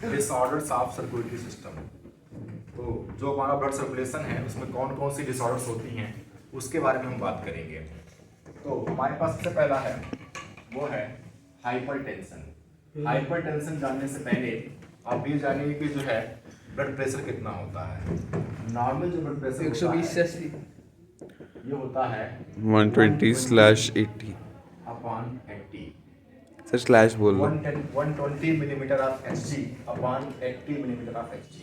Disorders of circulatory system. तो जो हमारा ब्लड सर्कुलेशन है उसमें कौन कौन सी डिसऑर्डर्स होती हैं उसके बारे में हम बात करेंगे। तो हमारे पास सबसे पहला है वो है हाइपरटेंशन। हाइपरटेंशन जानने से पहले आप ये जानिए कि जो है ब्लड प्रेशर कितना होता है। नॉर्मल जो ब्लड प्रेशर 120 से 80 ये होता है 120/80 अपॉन 80। सर स्लैश बोल लो। 120 millimetre of Hg upon 80 millimetre of Hg।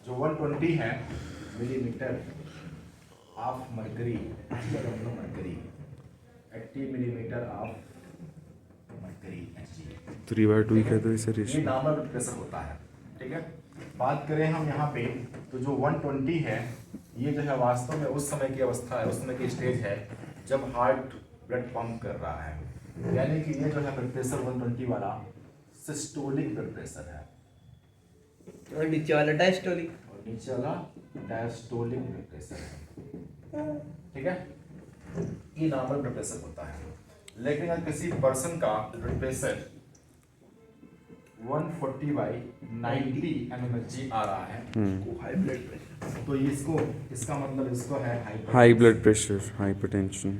जो 120 है millimetre of mercury, mercury 80 millimetre of mercury Hg 3/2 ही कहते हैं इसे ये रेशियो। नॉर्मल ब्लड प्रेशर होता है। ठीक है, बात करें हम यहाँ पे तो जो 120 है ये जो है वास्तव में उस समय की अवस्था है, उस समय की स्टेज है जब हार्ट ब्लड पंप कर रहा है। यानी कि ये जो है ब्लड प्रेशर 120 वाला सिस्टोलिक ब्लड प्रेशर है और नीचे वाला डायस्टोलिक। और नीचे वाला डायस्टोलिक ब्लड प्रेशर है। ठीक है, ये नॉर्मल ब्लड प्रेशर होता है। लेकिन अगर किसी पर्सन का ब्लड प्रेशर 140/90 mmHg आ रहा है हाई ब्लड प्रेशर तो इसको इसका मतलब इसको है हाई ब्लड प्रेशर, हाइपरटेंशन।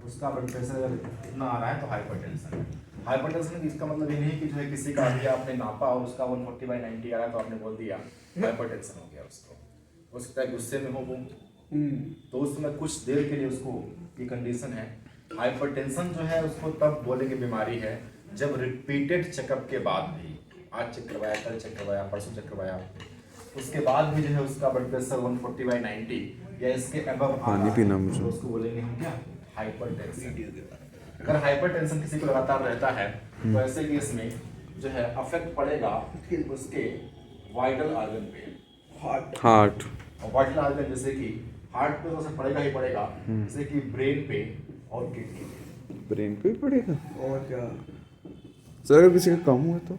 उसका ब्लड प्रेशर अगर इतना आ रहा है तो हाइपरटेंशन है। हाइपरटेंशन इसका मतलब ये नहीं कि जो है किसी का भी आपने नापा और उसका 140/90 आ रहा है तो आपने बोल दिया हाइपरटेंशन हो गया। उसको हो सकता है गुस्से में हो वो, तो उस समय कुछ देर के लिए उसको ये कंडीशन है। हाइपरटेंशन जो है उसको तब बोलेंगे बीमारी है जब रिपीटेड चेकअप के बाद भी, आज चेक करवाया, कल चेक करवाया, परसों चेक करवाया, उसके बाद भी जो है उसका ब्लड प्रेशर 140/90 या इसके अबव पानी पीना मुझे। तो उसको बोलेंगे हम क्या, हाइपरटेंशन। अगर हाइपरटेंशन किसी को लगातार रहता है तो ऐसे केस में जो है अफेक्ट पड़ेगा उसके वाइटल ऑर्गन पे, हार्ट। और वाइटल ऑर्गन जैसे कि हार्ट पे तो असर पड़ेगा ही पड़ेगा, जैसे कि ब्रेन पे और किडनी पे। ब्रेन पे पड़ेगा। और क्या सर अगर किसी का कम हुआ तो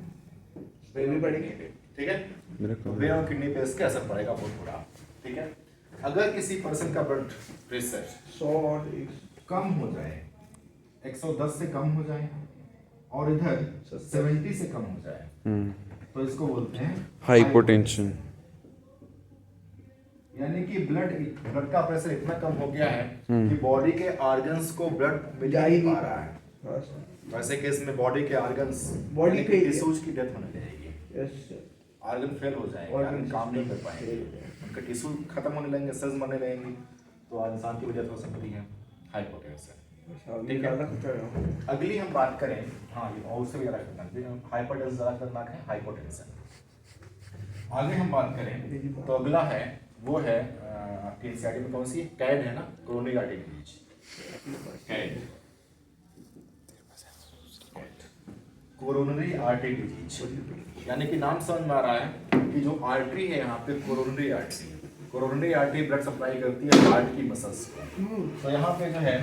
ब्रेन में पड़ेंगे, ठीक है, मेरा तो कम ब्रेन और किडनी पे इसके असर पड़ेगा बहुत बुरा। ठीक है, अगर किसी पर्सन का ब्लड प्रेशर 100 और कम हो जाए, 110 से कम हो जाए और इधर 70 से कम हो जाए तो इसको बोलते हैं हाइपोटेंशन। यानी कि ब्लड का प्रेशर इतना कम हो गया है कि बॉडी के ऑर्गन्स को ब्लड मिल जा ही ही नहीं नहीं पा रहा है। वैसे केस में बॉडी के ऑर्गन्स, बॉडी के टिश्यूज की डेथ होने लगेगी, यस ऑर्गन फेल हो जाएंगे, ऑर्गन काम नहीं कर पाएंगे, उनके टिश्यू खत्म होने लगेंगे, सेल्स मरने लगेंगे, तो इंसान की वजह हो सकती है हाइपोटेंशन। ठीक है, अगली हम बात करें, हाँ ये और उससे भी ज़्यादा खतरनाक, हाइपरटेंशन ज़्यादा खतरनाक है हाइपोटेंशन। आगे हम बात करें तो अगला है वो है आपकी एनसीईआरटी में कौन सी कैड है ना, coronary artery disease. CAD, coronary artery disease, यानी कि नाम समझ में आ रहा है कि जो आर्टरी है यहाँ पे coronary artery, coronary artery blood supply करती है हार्ट की मसल्स को। तो यहाँ पे जो है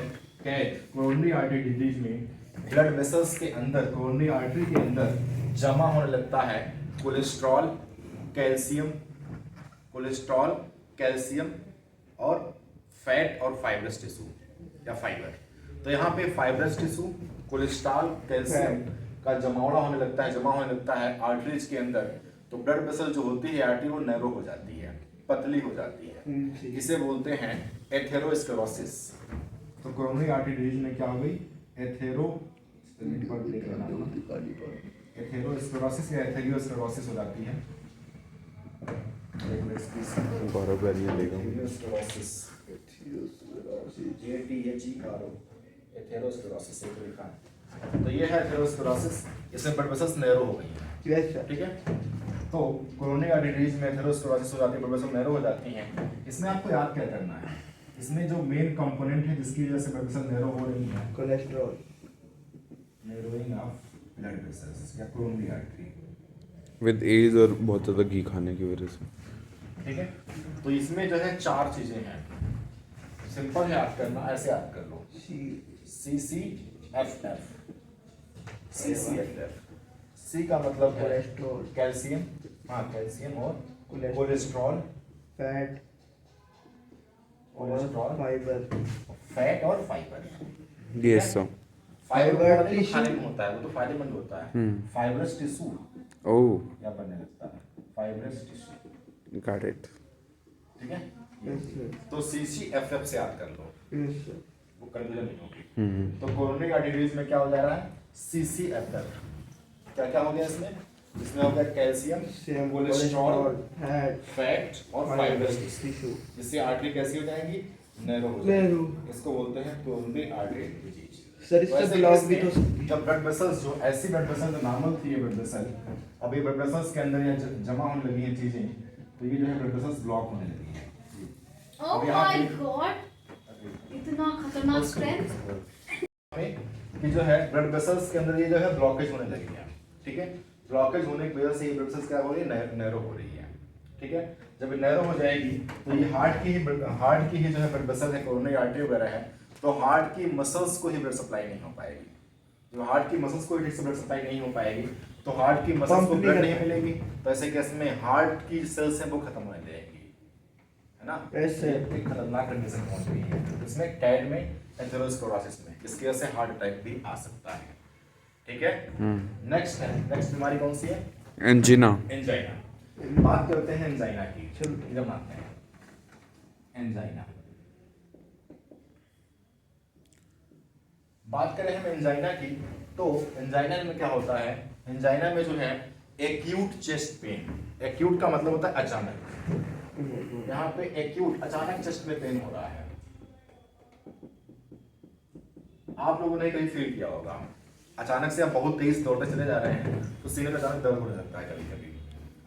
कैड कोरोनरी आर्टरी डिजीज में ब्लड वेसल्स के अंदर, कोरोनरी आर्टरी के अंदर जमा होने लगता है कोलेस्ट्रॉल, कैल्शियम, कोलेस्ट्रॉल, कैल्शियम और फैट और फाइब्रस टिश्यू या फाइबर। तो यहाँ पे फाइब्रस टिश्यू, कोलेस्ट्रॉल, कैल्शियम का जमावड़ा होने लगता है, जमा होने लगता है आर्टरीज के अंदर। तो ब्लड वेसल जो होती है आर्टरी वो नैरो हो जाती है, पतली हो जाती है, इसे बोलते हैं एथेरोस्क्लेरोसिस। तो कोरोनरी आर्टरी डिजीज में क्या हो गई, एथेरोस्क्लेरोसिस या एथेरियोस्क्लेरोसिस हो जाती है। गौरव बैरियर लेगा। एथेरोस्क्लेरोसिस लिखा है। तो ये है एथेरोस्क्लेरोसिस, इसमें ब्लड वेसल्स नैरो हो गई हैं। ठीक है, तो कोरोनरी आर्टरी डिजीज में एथेरोस्क्लेरोसिस हो जाती है, ब्लड वेसल्स नैरो हो जाती हैं। इसमें आपको याद क्या करना है, इसमें जो मेन कंपोनेंट है जिसकी वजह से ब्लड वेसल नैरो हो रही है, cholesterol, narrowing of blood vessels या कोरोनरी आर्टरी विद एज और बहुत ज़्यादा घी खाने की वजह से। ठीक है, तो इसमें जो है 4 चीजें हैं, सिंपल है याद करना, ऐसे याद कर लो, CCFF। C का मतलब है कोलेस्ट्रॉल, कैल्शियम, हाँ कैल्शियम और cholesterol, fat, cholesterol, fibre, fat और fibre. Yes sir. Fibre tissue खाने में होता है, वो तो फायदेमंद होता है। फाइबरस टिश्यू ओह, या बनने लगता है फाइब्रस टिश्यू। Got it. ठीक है, Yes, sir. तो CCFF से याद कर लो, Yes, sir. वो कंफ्यूजन नहीं होगी। तो कोरोनरी आर्टरीज में क्या हो जा रहा है, CCFF। क्या क्या हो गया इसमें, इसमें हो गया calcium, Same cholesterol, fat, fat और फाइब्रस fibrous टिश्यू। tissue. जिससे आर्टरी कैसी हो जाएगी, नैरो हो Narrow. जाएगी। इसको बोलते हैं कोरोनरी आर्टरी डिजीज। Sir, इससे वैसे block भी इसमें तो जब ब्लड वेसल्स जो ऐसी ब्लड वेसल नॉर्मल थी, ये ब्लड वेसल अब ये ब्लड वेसल्स के अंदर ये जमा होने लगी हैं चीजें, तो ये जो है ब्लड वेसल्स ब्लॉक होने लगी हैं। Oh अब यहाँ my पे- God! इतना खतरनाक स्ट्रेंथ। कि जो है ब्लड वेसल्स के अंदर ये जो है ब्लॉकेज होने लगी है। ठीक है, ब्लॉकेज होने की वजह से ये ब्लड वेसल्स क्या हो रही है, नैरो हो रही है। ठीक है, जब ये नैरो हो जाएगी तो ये हार्ट की ही जो है ब्लड वेसल है, कोरोनरी आर्टरी वगैरह है, तो हार्ट की मसल्स को ही ब्लड सप्लाई नहीं हो पाएगी। जो हार्ट की मसल्स को ठीक से ब्लड सप्लाई नहीं हो पाएगी तो हार्ट की मसल्स को Pump ब्लड नहीं नहीं कर मिलेगी, तो ऐसे केस में हार्ट की सेल्स है वो खत्म होने लगेगी, है ना। ऐसे। ये एक खतरनाक कंडीशन पहुंच गई है इसमें, कैड में, एथेरोस्क्लेरोसिस में। इसकी वजह से हार्ट अटैक भी आ सकता है। ठीक है, नेक्स्ट बीमारी कौन सी है, एंजिना। एंजाइना। बात करते हैं एंजाइना की, चलो। इधर आते हैं। एंजाइना, बात करें हम एंजाइना की, तो एंजाइना में क्या होता है, एंजाइना में जो है एक्यूट चेस्ट पेन। एक्यूट का मतलब होता है अचानक। यहाँ पे एक्यूट अचानक चेस्ट में पेन हो रहा है। आप लोगों ने कहीं फील किया होगा, अचानक से आप बहुत तेज दौड़ते चले जा रहे हैं तो सीने में अचानक दर्द होने लगता है कभी कभी।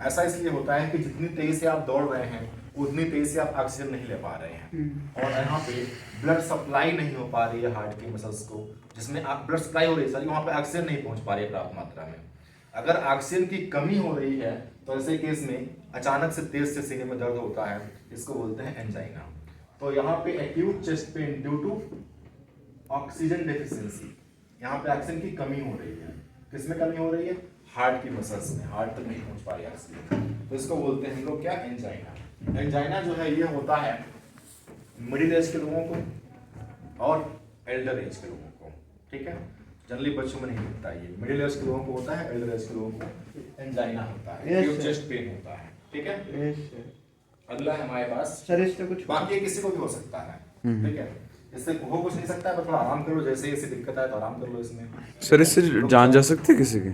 ऐसा इसलिए होता है कि जितनी तेज से आप दौड़ रहे हैं उतनी तेज से आप ऑक्सीजन नहीं ले पा रहे हैं, और यहाँ पे ब्लड सप्लाई नहीं हो पा रही है हार्ट की मसल्स को, जिसमें आप ब्लड सप्लाई हो रही है सारी, वहाँ पे ऑक्सीजन नहीं पहुँच पा रही है पर्याप्त मात्रा में। अगर ऑक्सीजन की कमी हो रही है तो ऐसे केस में अचानक से तेज से सीने में दर्द होता है, इसको बोलते हैं एंजाइना। तो यहाँ पे acute chest pain due to oxygen deficiency, यहाँ पे ऑक्सीजन की कमी हो रही है। किसमें कमी हो रही है, हार्ट की मसल्स में, हार्ट तक नहीं पहुंच पा रही ऑक्सीजन, तो इसको बोलते हैं हम लोग क्या, एंजाइना। एंजाइना जो है ये होता है मिडिल एज के लोगों को और एल्डर एज के लोगों को। ठीक है, जनरली बच्चों में नहीं होता है, ये मिडिल एज के लोगों को होता है, एल्डर एज के लोगों को एंजाइना होता है, Yes, acute sir. Chest pain होता है। ठीक है, Yes, sir. अगला है हमारे पास, सर इससे कुछ बाकी किसी को भी हो सकता है। ठीक है, इससे हो कुछ नहीं सकता है, पर थोड़ा आराम करो, जैसे ऐसी दिक्कत आए तो आराम कर लो इसमें। सर, इससे जान जा सकती है किसी की?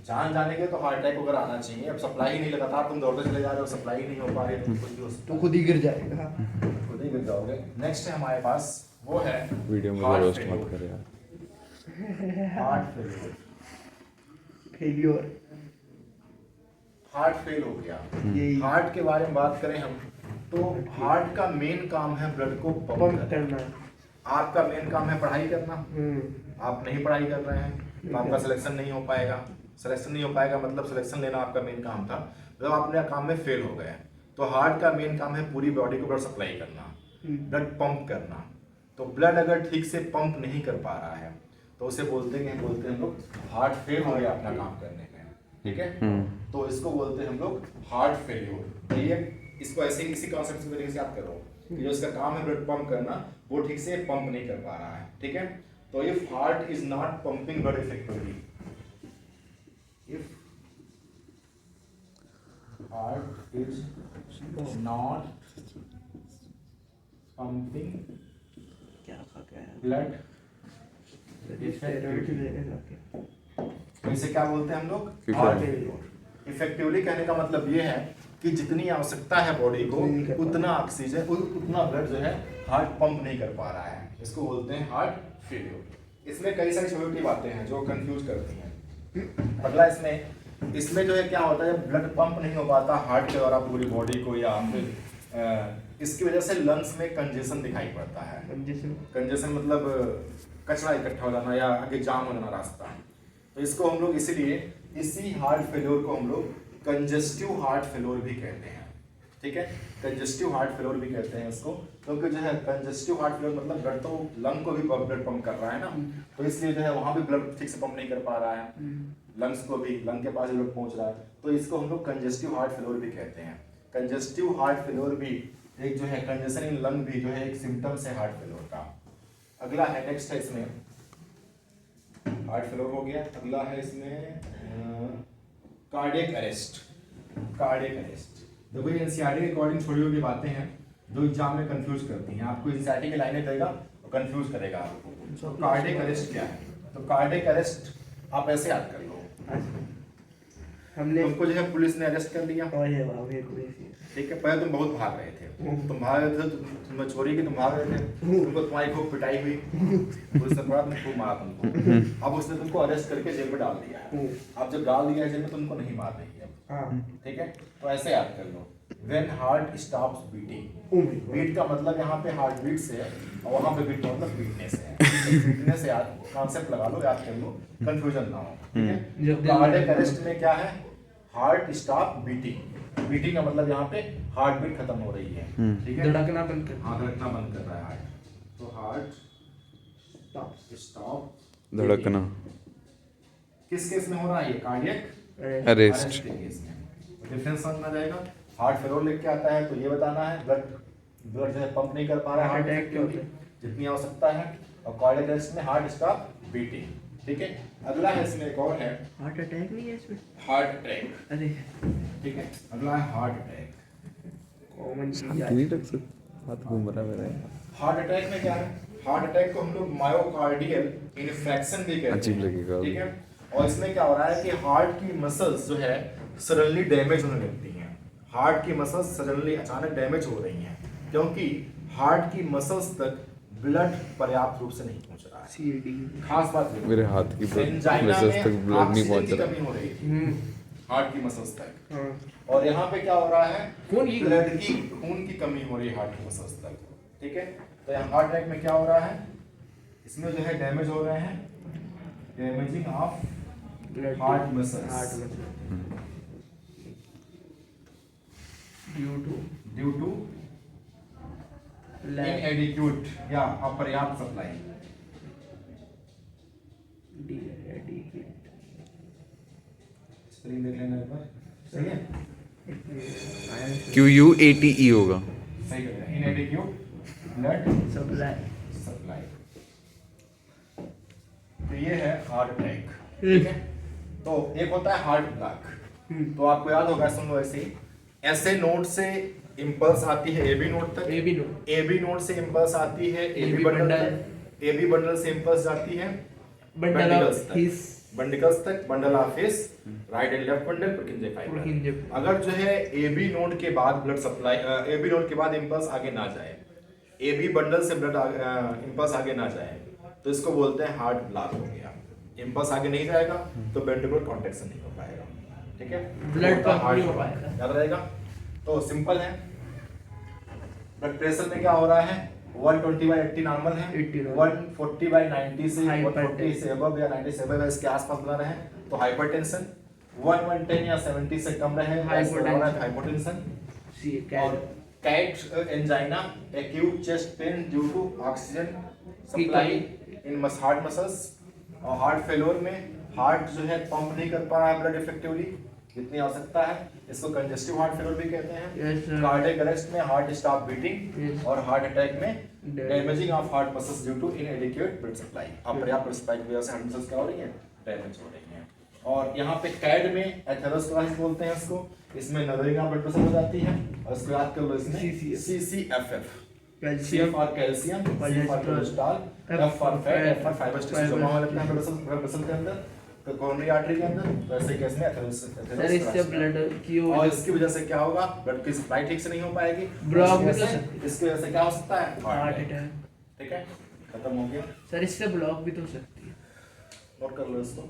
जान जाने के तो हार्ट अटैक वगैरह आना चाहिए। अब सप्लाई ही नहीं, लगातार तुम दौड़ते चले जा रहे हो, सप्लाई ही नहीं हो पा रही है, तो कुछ भी हो सकता तो खुद ही गिर जाएगा। है, खुद ही गिर जाओगे। नेक्स्ट है हमारे पास, वो है वीडियो में हार्ट रोस्ट फेल्योर। मत कर यार। Heart failure, failure heart fail हो गया। यही हार्ट के बारे में बात करें हम, तो हार्ट का मेन काम है ब्लड को पंप पंप करना। करना। आपका मेन काम है पढ़ाई करना, हम्म। आप नहीं पढ़ाई कर रहे हैं तो आपका सिलेक्शन नहीं हो पाएगा। सिलेक्शन नहीं हो पाएगा मतलब सिलेक्शन लेना आपका मेन काम था, मतलब आप अपने काम में फेल हो गए। तो हार्ट का मेन काम है पूरी बॉडी को ब्लड सप्लाई करना, ब्लड पंप करना। तो ब्लड अगर ठीक से पंप नहीं कर पा रहा है तो उसे बोलते हैं हम लोग हार्ट फेल हो गया अपना काम करने में। ठीक है, तो इसको बोलते हैं हम लोग हार्ट फेल्योर। ठीक है, इसको ऐसे ही इसी कॉन्सेप्ट के तरीके से याद करो कि जो इसका काम है ब्लड पंप करना, वो ठीक से पंप नहीं कर पा रहा है। ठीक है, तो if heart is not pumping blood effectively, if heart is not pumping क्या खा गया ब्लड, इसे क्या बोलते हैं हम लोग, हार्ट फेल्योर। इफेक्टिवली कहने का मतलब ये है कि जितनी आवश्यकता है बॉडी को उतना ऑक्सीजन, उतना ब्लड जो है हार्ट पंप नहीं कर पा रहा है, इसको बोलते हैं हार्ट फेल्योर। इसमें कई सारी छोटी छोटी बातें हैं जो कंफ्यूज करती हैं। अगला इसमें जो है क्या होता है, जब ब्लड पंप नहीं हो पाता हार्ट के द्वारा पूरी बॉडी को, या फिर इसकी वजह से लंग्स में कंजेशन दिखाई पड़ता है। कंजेशन मतलब कचरा इकट्ठा हो जाना या आगे जाम हो जाना रास्ता। तो इसको हम लोग इसीलिए इसी हार्ट फेल्योर को हम लोग कंजेस्टिव हार्ट फेल्योर भी कहते हैं। ठीक है, कंजेस्टिव हार्ट फेल्योर भी कहते हैं इसको, क्योंकि जो है कंजेस्टिव हार्ट फेल्योर मतलब ब्लड तो लंग को भी ब्लड पंप कर रहा है ना, तो इसलिए जो है वहां भी ब्लड ठीक से पंप नहीं कर पा रहा है, लंग्स को भी, लंग के पास ब्लड पहुंच रहा है, तो इसको हम लोग कंजेस्टिव हार्ट फेल्योर भी कहते हैं। कंजेस्टिव हार्ट फेल्योर भी एक जो है, कंजेशन इन लंग भी जो है एक सिम्टम्स है हार्ट फेल्योर का। अगला है, नेक्स्ट है इसमें, हार्ट फेल्योर हो गया। अगला है इसमें कार्डियक अरेस्ट। कार्डियक अरेस्ट देखो ये एनसीईआरटी के अकॉर्डिंग छोटी छोटी बातें हैं जो एग्जाम में कंफ्यूज करती हैं आपको। एनसीईआरटी की लाइनें देगा और कंफ्यूज करेगा आपको। तो कार्डियक अरेस्ट क्या है? तो कार्डियक अरेस्ट आप ऐसे याद कर लो, हमने तुमको जो है पुलिस ने अरेस्ट कर लिया, अरे वाह वे पुलिस ठीक है। पहले तुम बहुत भाग रहे थे, तुम भाग रहे थे, तुम छोरी की तुम भाग रहे थे, तुमको तुम्हारी खूब पिटाई हुई, पुलिस ने पकड़ा, तुम खूब मारा तुमको। अब उसने तुमको अरेस्ट करके जेल में डाल दिया है। अब जब डाल दिया है जेल में तुमको नहीं मार रही है, हाँ ठीक है। तो ऐसे याद कर लो, when heart stops beating. Beat का मतलब यहाँ पे हार्ट बीट से है और वहाँ पे बीट का मतलब बीटने से है। बीटने से याद कॉन्सेप्ट लगा लो, याद कर लो, कंफ्यूजन ना हो, ठीक है। कार्डियक अरेस्ट में क्या है? Heart stop beating. बीटिंग का मतलब यहाँ पे हार्ट बीट खत्म हो रही है, ठीक है। धड़कना बंद कर, हाँ धड़कना बंद कर रहा है हार्ट। तो हार्ट स्टॉप धड़कना किस केस में हो रहा है? ये कार्डियक अरेस्ट। के केस में। डिफरेंस समझ में आ जाएगा। हार्ट फेलोर लेके आता है तो ये बताना है, ब्लड जो है पंप नहीं कर पा रहा है हार्ट अटैक के लिए जितनी आवश्यकता है। और कार्डियक अरेस्ट में हार्ट स्टॉप बीटिंग, ठीक है। अगला है इसमें एक और है हार्ट अटैक नहीं है इसमें, हार्ट अटैक, अरे ठीक है। अगला है हार्ट अटैक। कॉमन चीज नहीं रख सकते, हाथ घूम रहा है मेरा। हार्ट अटैक में क्या है? हार्ट अटैक को हम लोग मायोकार्डियल इन्फेक्शन भी कहते अजीब हैं, लगेगा। ठीक है। और इसमें क्या हो रहा है कि हार्ट की मसल्स जो है सडनली डैमेज होने लगती हैं। हार्ट की मसल्स सडनली अचानक डैमेज हो रही हैं क्योंकि हार्ट की मसल्स तक ब्लड पर्याप्त रूप से नहीं पहुंच रहा है। सीडी खास बात ये मेरे हाथ की एंजाइना मसल्स में तक ब्लड नहीं ऑक्सीजन पहुंच की रहा। कमी हो रही थी हार्ट की मसल्स तक, हाँ और यहाँ पे क्या हो रहा है? खून की ब्लड की खून की कमी हो रही है हार्ट की मसल्स तक, ठीक है। तो यहाँ हार्ट अटैक में क्या हो रहा है? इसमें जो है डैमेज हो रहे हैं, damaging of blood heart muscles heart muscle due to inadequate या अपर्याप्त सप्लाई। स्पेलिंग देख लेना एक बार, सही है? QUATE होगा। सही कर रहे हैं। इनएडिक्वेट ब्लड सप्लाई सप्लाई। तो ये है हार्ट अटैक, ठीक है। तो एक होता है हार्ट ब्लॉक। तो आपको याद होगा, सुन लो ऐसे ही, ऐसे नोड से इंपल्स आती है एबी नोड तक, एबी नोड एबी नोड से इंपल्स आती है एबी AB बंडल बंडल। तक, एबी बंडल से इंपल्स जाती है बंडल बंडल्स ऑफ तक, हिस बंडिकल्स तक, bundle of his, right and left bundle, पुरकिंजे fibre. अगर जो है एबी नोड के बाद ब्लड सप्लाई, एबी नोड के बाद इंपल्स आगे ना जाए, एबी बंडल से ब्लड इंपल्स आगे ना जाए, तो इसको बोलते हैं हार्ट ब्लॉक हो गया। इंपल्स आगे नहीं जाएगा तो वेंट्रिकुलर कॉन्ट्रैक्शन नहीं हो पाएगा, ठीक है। ब्लड तो पंप हार्ट नहीं हो पाएगा। याद रहेगा। तो सिंपल है। ब्लड प्रेशर में क्या हो रहा है? 120/80 नॉर्मल है, 80 नॉर्मल। 140/90 से Hypertension। 140 से अबव या 90 से अबव इसके आसपास बना रहे तो हाइपरटेंशन। 110 या 70 से कम रहे हाइपोटेंशन। सी और CAD angina, acute chest pain due to oxygen supply in heart muscles. और हार्ट फेलोर में हार्ट जो है पंप नहीं कर पा रहा है ब्लड इफेक्टिवली जितनी आवश्यकता है, इसको कंजेस्टिव हार्ट फेलोर भी कहते हैं। Yes, sir. कार्डियक अरेस्ट में हार्ट स्टॉप बीटिंग, Yes. और हार्ट अटैक में Damage. Damaging of heart muscles due to inadequate blood supply. अपर्याप्त ब्लड सप्लाई की वजह से हार्ट मसल्स क्या हो रही है? डैमेज हो रही हैं। और यहाँ पे कैड में एथेरोस्क्लेरोसिस बोलते हैं इसको, इसमें नर्विंग ऑफ ब्लड प्रेशर हो जाती है, और इसको याद कर लो, इसमें CCFF, C calcium for calcium, C for cholesterol, F for fat, F for fibre tissue जमा हो जाता है ब्लड वेसल के अंदर, तो कोरोनरी आर्टरी के अंदर। वैसे केस में सर इससे एथेरोस्क्लेरोसिस। ब्लड की और इसकी वजह से क्या होगा? ब्लड की सप्लाई ठीक से नहीं हो पाएगी, ब्लॉक भी इसकी तो वजह से- सकती है। इसकी वजह से क्या हो सकता है? Heart attack. ठीक है, खत्म हो गया। सर इससे ब्लॉक भी तो हो सकती है। नोट कर लो इसको।